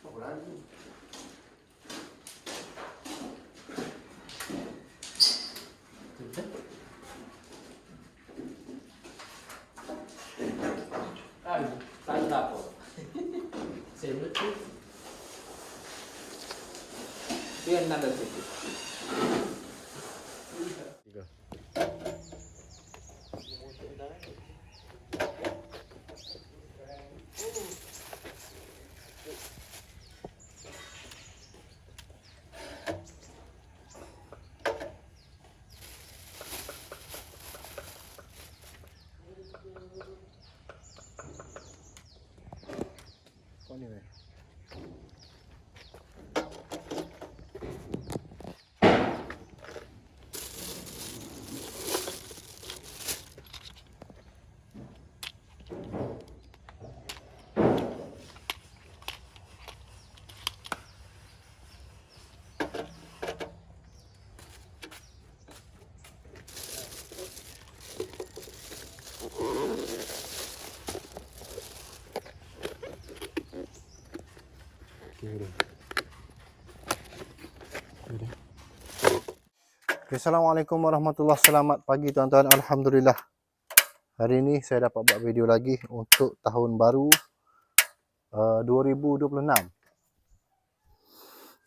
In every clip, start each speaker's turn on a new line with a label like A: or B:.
A: Apa lagi?
B: Tak ada apa. Saya betul. Dia nada sedikit.
A: Tiga. Kau ni weh. Okay, Assalamualaikum warahmatullahi wabarakatuh. Selamat pagi tuan-tuan. Alhamdulillah. Hari ini saya dapat buat video lagi untuk tahun baru 2026.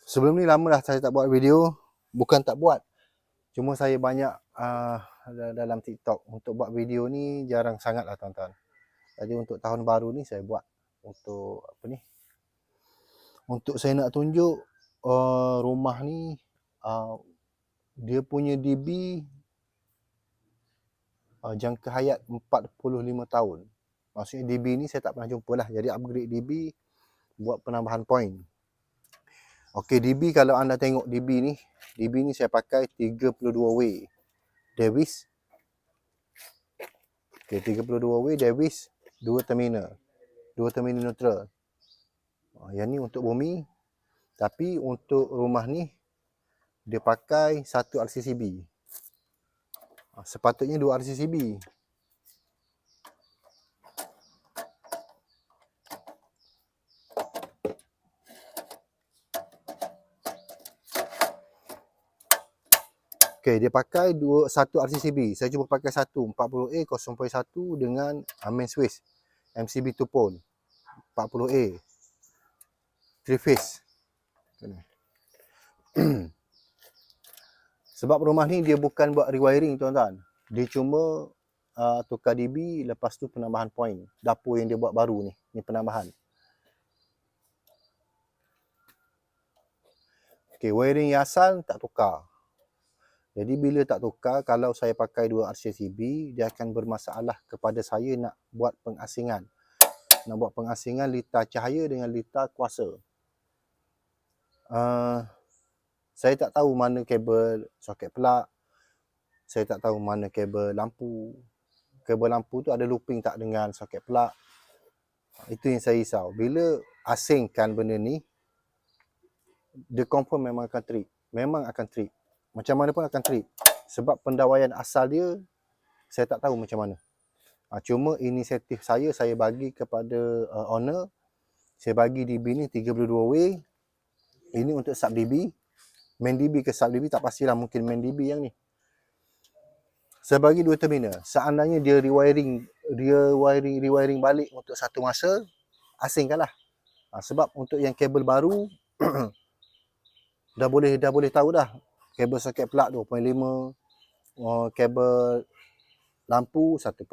A: Sebelum ni lama dah saya tak buat video. Bukan tak buat. Cuma saya banyak dalam TikTok. Untuk buat video ni jarang sangat lah tuan-tuan. Jadi untuk tahun baru ni saya buat. Untuk apa ni? Untuk saya nak tunjuk rumah ni dia punya DB jangka hayat 45 tahun. Maksudnya DB ni saya tak pernah jumpa lah. Jadi upgrade DB buat penambahan poin. Okey, DB kalau anda tengok DB ni saya pakai 32W Davis. Okey, 32W Davis 2 terminal neutral. Yang ni untuk bumi. Tapi untuk rumah ni dia pakai 1 RCCB. Sepatutnya 2 RCCB. Okey, dia pakai 1 RCCB. Saya cuba pakai 1 40A 0.1 dengan main switch MCB 2 pole 40A 3 phase. Sebab rumah ni dia bukan buat rewiring tuan-tuan. Dia cuma tukar DB, lepas tu penambahan poin. Dapur yang dia buat baru ni penambahan. Okey, wiring yang asal tak tukar. Jadi bila tak tukar, kalau saya pakai 2 RCCB, dia akan bermasalah kepada saya nak buat pengasingan. Nak buat pengasingan litar cahaya dengan litar kuasa. Saya tak tahu mana kabel soket plug. Saya tak tahu mana kabel lampu. Kabel lampu tu ada looping tak dengan soket plug. Itu yang saya risau. Bila asingkan benda ni, dia confirm memang akan trip. Memang akan trip. Macam mana pun akan trip. Sebab pendawaian asal dia, saya tak tahu macam mana. Cuma inisiatif saya bagi kepada owner. Saya bagi DB ni 32W. Ini untuk sub DB. Main DB ke sub DB tak pastilah, mungkin main DB yang ni. Saya bagi 2 terminal. Seandainya dia rewiring balik untuk satu masa, asingkanlah. Sebab untuk yang kabel baru dah boleh tahu dah. Kabel soket plug 2.5, kabel lampu 1.5,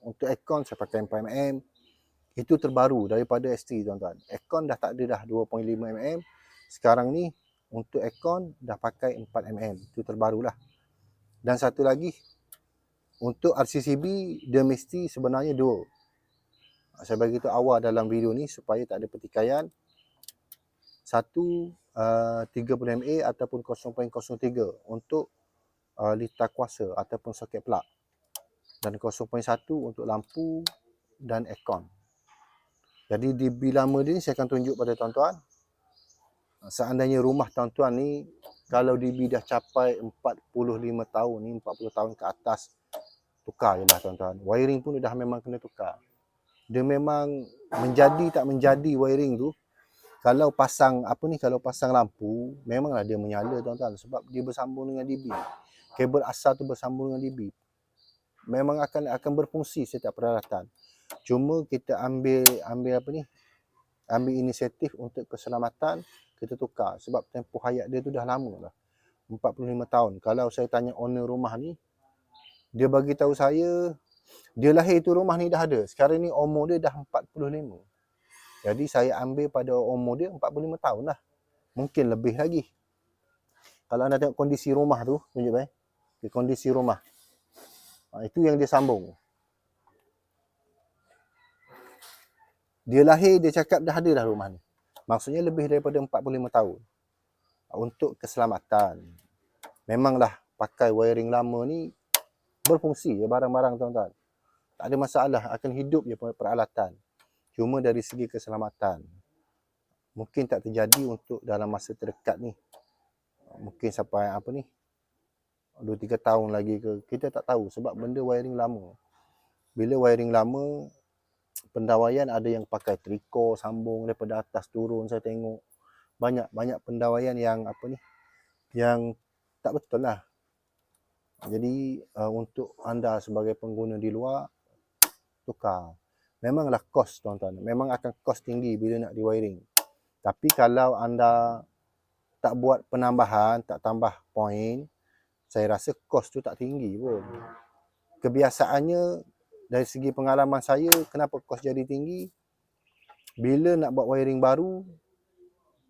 A: untuk aircon saya pakai 4mm. Itu terbaru daripada ST tuan-tuan. Aircon dah tak ada dah 2.5mm. Sekarang ni untuk aircon dah pakai 4mm. Itu terbarulah. Dan satu lagi, untuk RCCB dia mesti sebenarnya 2. Saya bagi tahu awal dalam video ni supaya tak ada pertikaian. Satu 30mA ataupun 0.03 untuk litar kuasa ataupun soket plug. Dan 0.1 untuk lampu dan aircon. Jadi DB lama ni saya akan tunjuk pada tuan-tuan. Seandainya rumah tuan-tuan ni kalau DB dah capai 45 tahun ni, 40 tahun ke atas, tukar je lah tuan-tuan. Wiring pun dah memang kena tukar. Dia memang menjadi tak menjadi wiring tu, kalau pasang kalau pasang lampu, memanglah dia menyala tuan-tuan, sebab dia bersambung dengan DB. Kabel asal tu bersambung dengan DB. Memang akan berfungsi setiap peralatan. Cuma kita ambil inisiatif untuk keselamatan, kita tukar sebab tempoh hayat dia tu dah lama lah. 45 tahun. Kalau saya tanya owner rumah ni, dia bagi tahu saya dia lahir tu rumah ni dah ada. Sekarang ni umur dia dah 45. Jadi saya ambil pada umur dia 45 tahun lah. Mungkin lebih lagi. Kalau anda tengok kondisi rumah tu, tunjuk kondisi rumah. Itu yang dia sambung. Dia lahir, dia cakap dah ada dah rumah ni. Maksudnya lebih daripada 45 tahun. Untuk keselamatan. Memanglah pakai wiring lama ni berfungsi je barang-barang tuan-tuan. Tak ada masalah, akan hidup je peralatan. Cuma dari segi keselamatan, mungkin tak terjadi untuk dalam masa terdekat ni. Mungkin sampai 2-3 tahun lagi ke, kita tak tahu sebab benda wiring lama. Bila wiring lama, pendawaian ada yang pakai triko, sambung daripada atas turun, saya tengok. Banyak pendawaian yang yang tak betul lah. Jadi untuk anda sebagai pengguna di luar, tukar. Memanglah kos tuan-tuan. Memang akan kos tinggi bila nak di-wiring. Tapi kalau anda tak buat penambahan, tak tambah poin, saya rasa kos tu tak tinggi pun. Kebiasaannya dari segi pengalaman saya, kenapa kos jadi tinggi? Bila nak buat wiring baru,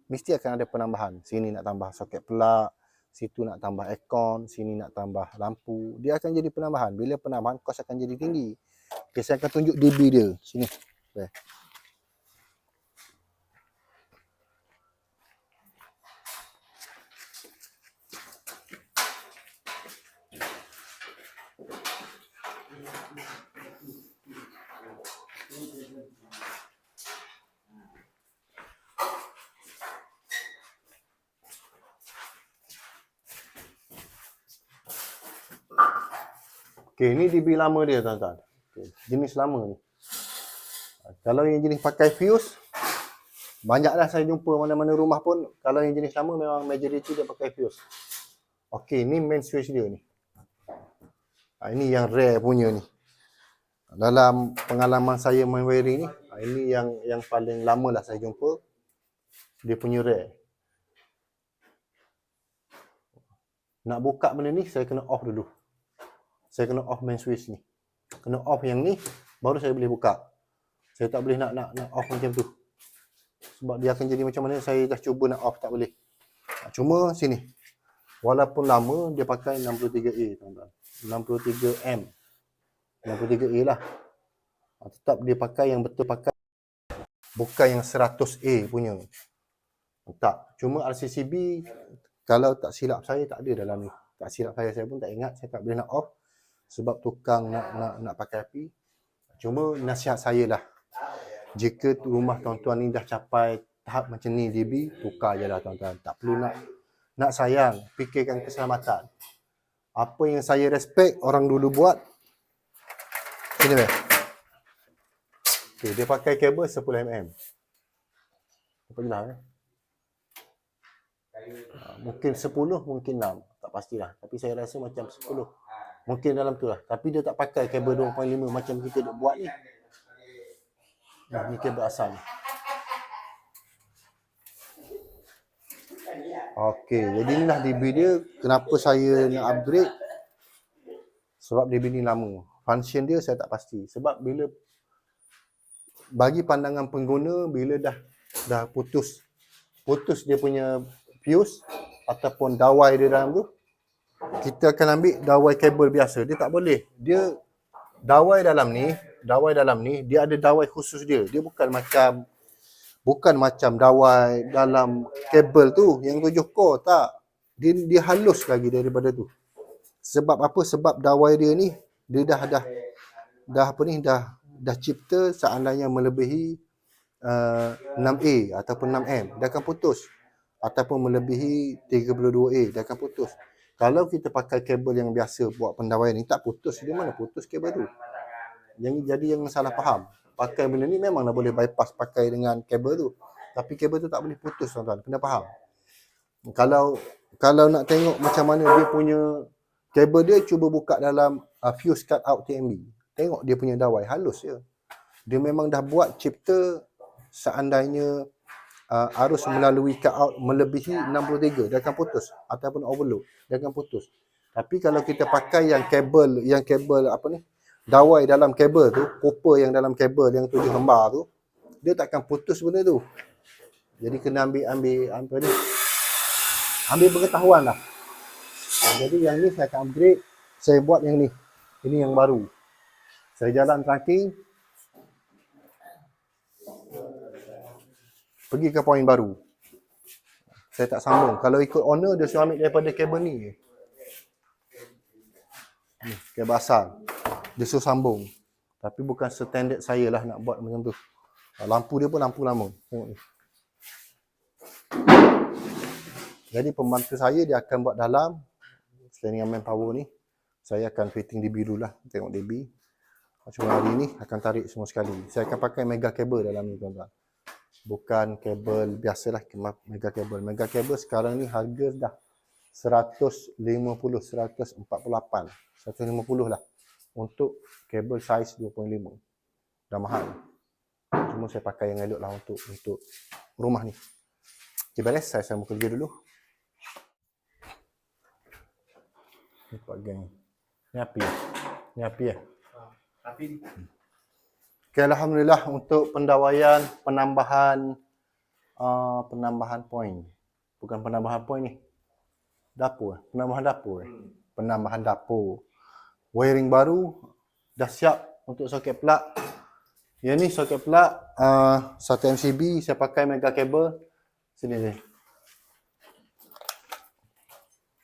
A: mesti akan ada penambahan. Sini nak tambah soket pelak, situ nak tambah aircon, sini nak tambah lampu. Dia akan jadi penambahan. Bila penambahan, kos akan jadi tinggi. Okay, saya akan tunjuk DB dia. Sini. Okay. Okay, ini DB lama dia tuan-tuan. Okay, jenis lama ni. Kalau yang jenis pakai fuse, banyaklah saya jumpa mana-mana rumah pun, kalau yang jenis lama memang majority dia pakai fuse. Okay, ni main switch dia ni. Ini yang rare punya ni. Dalam pengalaman saya main wiring ni, ini yang paling lama lah saya jumpa. Dia punya rare. Nak buka benda ni, saya kena off dulu. Saya kena off main switch ni. Kena off yang ni, baru saya boleh buka. Saya tak boleh nak off macam tu. Sebab dia akan jadi macam mana, saya dah cuba nak off, tak boleh. Cuma sini. Walaupun lama, dia pakai 63A, tuan-tuan. 63M. 63A lah. Tetap dia pakai yang betul pakai. Bukan yang 100A punya. Tak. Cuma RCCB, kalau tak silap saya, tak ada dalam ni. Tak silap saya pun tak ingat. Saya tak boleh nak off. Sebab tukang nak pakai api. Cuma nasihat saya lah. Jika rumah tuan-tuan ni dah capai tahap macam ni DB, tukar je lah tuan-tuan. Tak perlu nak sayang. Fikirkan keselamatan. Apa yang saya respect orang dulu buat. Sini weh. Okay, dia pakai kabel 10mm. Apa je lah mungkin 10, mungkin 6. Tak pastilah. Tapi saya rasa macam 10. Mungkin dalam tu lah. Tapi dia tak pakai kabel 2.5 macam kita duk buat ni. Ni kabel asal ni. Okey, jadi inilah DB dia. Kenapa saya nak upgrade? Sebab DB ni lama. Function dia saya tak pasti. Sebab bila bagi pandangan pengguna, bila dah putus dia punya fuse ataupun dawai dia dalam tu, kita akan ambil dawai kabel biasa. Dia tak boleh. Dia dawai dalam ni dia ada dawai khusus dia. Dia bukan macam dawai dalam kabel tu yang 7 core, tak. Dia halus lagi daripada tu. Sebab apa? Sebab dawai dia ni dia dah cipta seandainya melebihi 6A ataupun 6M, dia akan putus. Ataupun melebihi 32A, dia akan putus. Kalau kita pakai kabel yang biasa buat pendawaian ni, tak putus. Dia mana putus kabel tu. Jadi yang salah faham. Pakai benda ni memanglah boleh bypass pakai dengan kabel tu. Tapi kabel tu tak boleh putus, tuan-tuan. Kena faham. Kalau nak tengok macam mana dia punya kabel dia, cuba buka dalam fuse cut out TMB. Tengok dia punya dawai, halus je. Dia memang dah buat cipta seandainya arus melalui cut out melebihi 63, dia akan putus. Ataupun overload, dia akan putus. Tapi kalau kita pakai yang kabel apa ni, dawai dalam kabel tu, copper yang dalam kabel yang 7 lembar tu, dia takkan putus benda tu. Jadi kena ambil pengetahuan lah. Jadi yang ni saya akan upgrade, saya buat yang ni. Ini yang baru. Saya jalan tracking, pergi ke poin baru. Saya tak sambung. Kalau ikut owner, dia suruh ambil daripada kabel ni. Ni, kabel asal. Dia suruh sambung. Tapi bukan standard saya lah nak buat macam tu. Lampu dia pun lampu lama. Tengok ni. Jadi pembantu saya dia akan buat dalam. Selain dengan manpower ni, saya akan fitting DB dulu lah. Tengok DB. Cuma hari ni akan tarik semua sekali. Saya akan pakai mega kabel dalam ni, tuan-tuan. Bukan kabel biasalah, mega kabel. Mega kabel sekarang ni harga dah 150, 148, 150 lah. Untuk kabel saiz 2.5. Dah mahal. Cuma saya pakai yang elok lah untuk rumah ni. Okay, beres. Saya sambung kerja dulu. Ni Pak Gang. Ni api ya? Ni api ya?
B: Tapi
A: Okay, alhamdulillah untuk pendawaian penambahan poin. Bukan penambahan poin ni. Dapur. Penambahan dapur. Penambahan dapur. Wiring baru dah siap untuk soket plug. Yang ni soket plug 1 MCB, saya pakai mega kabel. Sini ni.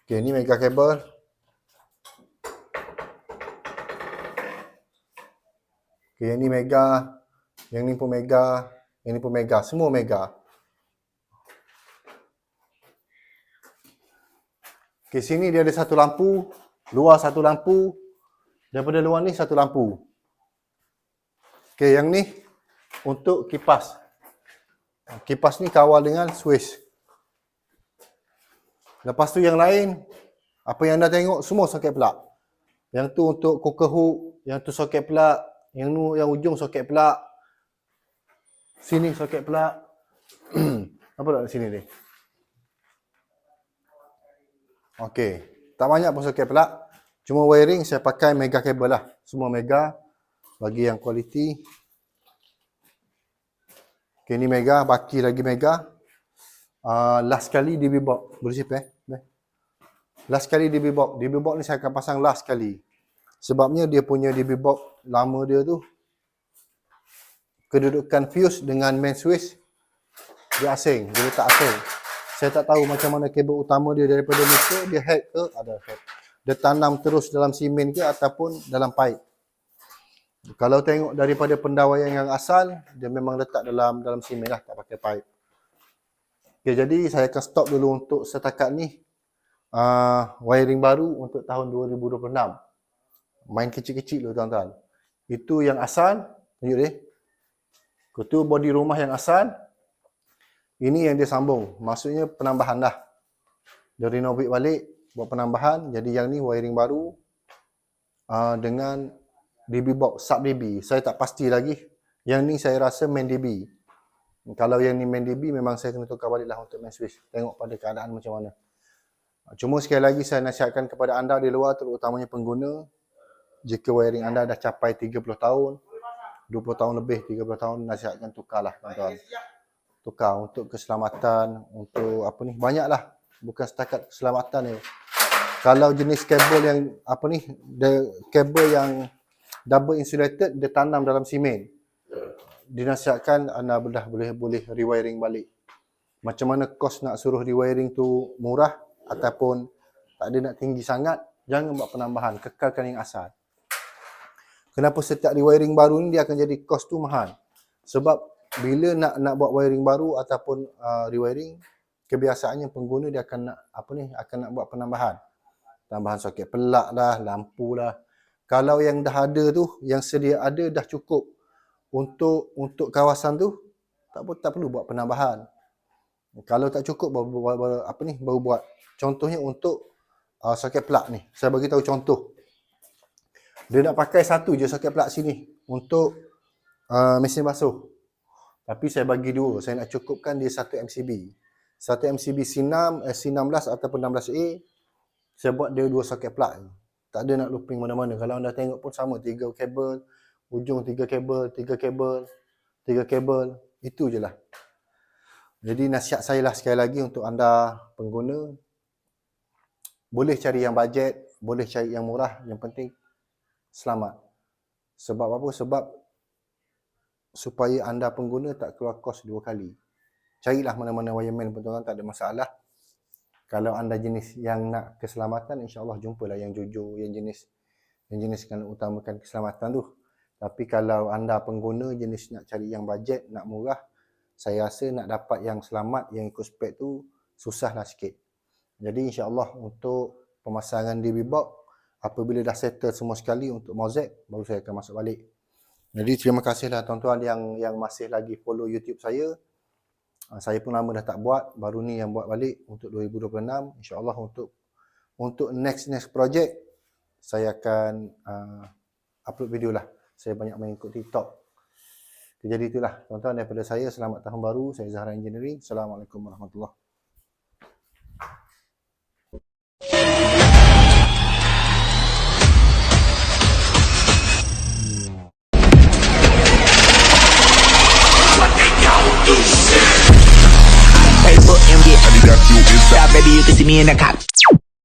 A: Okay, ni mega kabel. Okay, yang ni mega, yang ni pun mega, yang ni pun mega, semua mega. Okay, sini dia ada satu lampu, luar satu lampu, daripada luar ni satu lampu. Okay, yang ni untuk kipas. Kipas ni kawal dengan switch. Lepas tu yang lain, apa yang anda tengok semua soket plug. Yang tu untuk cooker hook, yang tu soket plug. Yang ujung soket plug. Sini soket plug. Apa tak sini ni? Okey. Tak banyak pun soket plug. Cuma wiring saya pakai mega kabel lah. Semua mega. Bagi yang kualiti. Okey, ni mega. Baki lagi mega. Last kali DB box. Boleh sip Last kali DB box. DB box ni saya akan pasang last kali. Sebabnya dia punya DB box lama dia tu, kedudukan fuse dengan main switch dia asing, dia letak asing. Saya tak tahu macam mana kabel utama dia daripada meter, dia head ke, ada head. Dia tanam terus dalam simen ke ataupun dalam pipe. Kalau tengok daripada pendawaian yang asal, dia memang letak dalam simen lah, tak pakai pipe. Okay, jadi saya akan stop dulu untuk setakat ni. Wiring baru untuk tahun 2026. Main kecil-kecil dulu, tuan-tuan. Itu yang asal. Tunjuk dia. Itu body rumah yang asal. Ini yang dia sambung. Maksudnya penambahan dah. Dia renovate balik. Buat penambahan. Jadi yang ni wiring baru. Dengan DB box. Sub DB. Saya tak pasti lagi. Yang ni saya rasa main DB. Kalau yang ni main DB, memang saya kena tukar balik lah untuk main switch. Tengok pada keadaan macam mana. Cuma sekali lagi saya nasihatkan kepada anda di luar, terutamanya pengguna. Jika wiring anda dah capai 30 tahun, 20 tahun lebih, 30 tahun, nasihatkan tukarlah, tuan-tuan. Tukar untuk keselamatan, untuk apa ni, banyaklah. Bukan setakat keselamatan ni. Kalau jenis kabel yang apa ni, kabel yang double insulated, dia tanam dalam simen. Dinasihatkan anda dah boleh rewiring balik. Macam mana kos nak suruh rewiring tu murah ataupun tak ada nak tinggi sangat, jangan buat penambahan, kekalkan yang asal. Kenapa setiap rewiring baru ni dia akan jadi kos tu mahal? Sebab bila nak buat wiring baru ataupun rewiring, kebiasaannya pengguna dia akan nak buat penambahan. tambahan soket pelak dah, lampu dah. Kalau yang dah ada tu, yang sedia ada dah cukup untuk kawasan tu, tak perlu buat penambahan. Kalau tak cukup baru buat. Contohnya untuk soket pelak ni. Saya bagi tahu contoh. Dia nak pakai satu je soket pelak sini untuk mesin basuh. Tapi saya bagi dua. Saya nak cukupkan dia satu MCB. Satu MCB C16 ataupun 16A. Saya buat dia dua soket pelak. Tak ada nak looping mana-mana. Kalau anda tengok pun sama. 3 kabel. Ujung 3 kabel. 3 kabel. 3 kabel. Itu je lah. Jadi nasihat saya lah sekali lagi untuk anda pengguna. Boleh cari yang bajet. Boleh cari yang murah. Yang penting selamat. Sebab apa? Sebab supaya anda pengguna tak keluar kos 2 kali. Carilah mana-mana wireman pun tuan-tuan, tak ada masalah. Kalau anda jenis yang nak keselamatan, insya-Allah jumpalah yang jujur, yang jenis kan utamakan keselamatan tu. Tapi kalau anda pengguna jenis nak cari yang bajet, nak murah, saya rasa nak dapat yang selamat, yang ikut spek tu susahlah sikit. Jadi insya-Allah untuk pemasangan DB box, apabila dah settle semua sekali untuk Mozek, baru saya akan masuk balik. Jadi terima kasihlah tuan-tuan yang masih lagi follow YouTube saya. Saya pun lama dah tak buat, baru ni yang buat balik untuk 2026. InsyaAllah untuk next project, saya akan upload video lah. Saya banyak main ikut TikTok. Jadi itulah tuan-tuan daripada saya. Selamat tahun baru. Saya Zahra Engineering. Assalamualaikum warahmatullahi wabarakatuh.
C: Facebook and get. Baby, you can see me in the cop.